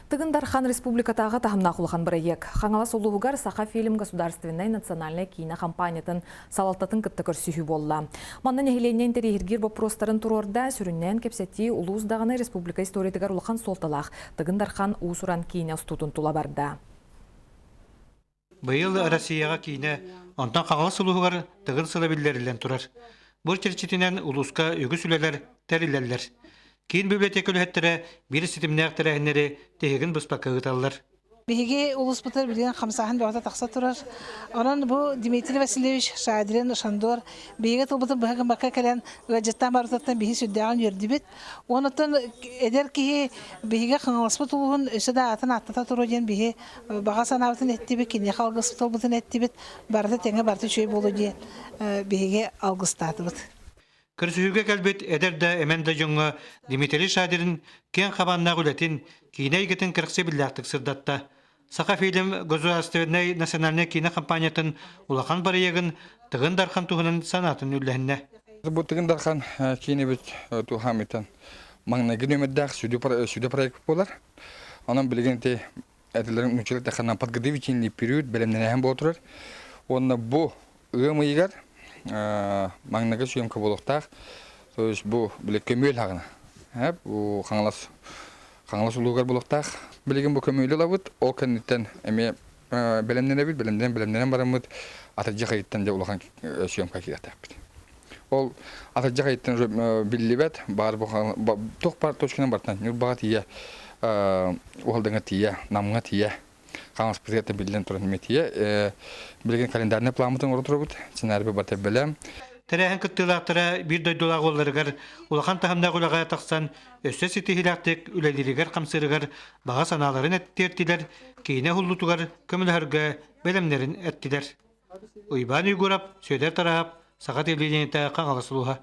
Тыгындархан республикатағы тахымна құлған бірек. Хаңалас олуғығар Саха фильм государственной национальной кинокомпаниятын салалтатын кітті көрсүйі болла. Маннан ехеленен терехіргер бопростарын тұрорда сүріннен кепсетті Улуыздағаны республика историятығар ұлған солталақ. Тыгындархан ұсуран кино студын тула барды. Быйыл Россияға кино, онтан Хаңалас олуғығар тыгын сылабиллерілен тұрар. Бұл черчетінен улуска үгі сүлелер, тәрілелер. Кейін библиотека өліхеттері бір сетіміне ақтырағынері тегін бұспаққа ғыталылар. Биһиги улус бутар билген хамсахан бақта тақса турар. Онан бу Дмитрий Васильевич Шадрин Шандор биһиги тылбытын быһагын бакка келен гаджеттан барытаттан биһи сүддәгән йөрди бит. Онытын эдер ки биһиги хаңаласпы тулугун өсөдә атын аттата туру дигән биһи бага санабытын этти бит, кине халгыс тылбытын этти бит. Барда теңе барты чөй болу дигән биһиги алгыстаты бит. Кырсүйге кәлбет әдерді әмәнді жоңға Дмитрий Шадрин кен қабанна ғулетін кейней гетін кірқсе білләқтік сырдатта. Сақа фильм государственной национальной кинокомпаниятын улақан бары егін тығын дархан туғының санатын үлләхінне. Бұл тығын дархан кейіне бүт туғаметтен маңнагын өмірдәқ сүді проект болар. Оның білгенде әділерін мүншілік тәқаннан подготовительный период бәлемден әхем болтырыр. Онына бұл ұғымы егер маңнага сүйемкі болуқтақ, бұл білек көмейл хағына. Бұл қаңылас ұлығар болуқтақ, білеген бұл көмейлі лабыд, ол кәнеттен әме бәлемден әбіл, бәлемден барамыд, атаджы қайыттан де ұлған сүйемкі кереттәк біді. Ол атаджы қайыттан білі бәд, тоқ бар точкынан бартынан, баға тия, оғалдыңа тия, намыңа тия, қаңыз президенті білден тұрын метия, білген календарны пламытын ұры тұры бұд, сценарий бата білем. Тәрәхін күттілақтыра бір дойдолағы оларығар, улақан тахымдағы ұлаға тақсан, өсті сетихилақтық үләлерігер қамсырығар, баға саналарын әттертілер, кейіне хұллутығар, көміліғарға бәлемлерін әттілер. Уйбан үйгұрап, сөйдер тарағап, сағат елденеті қаңаласылуға.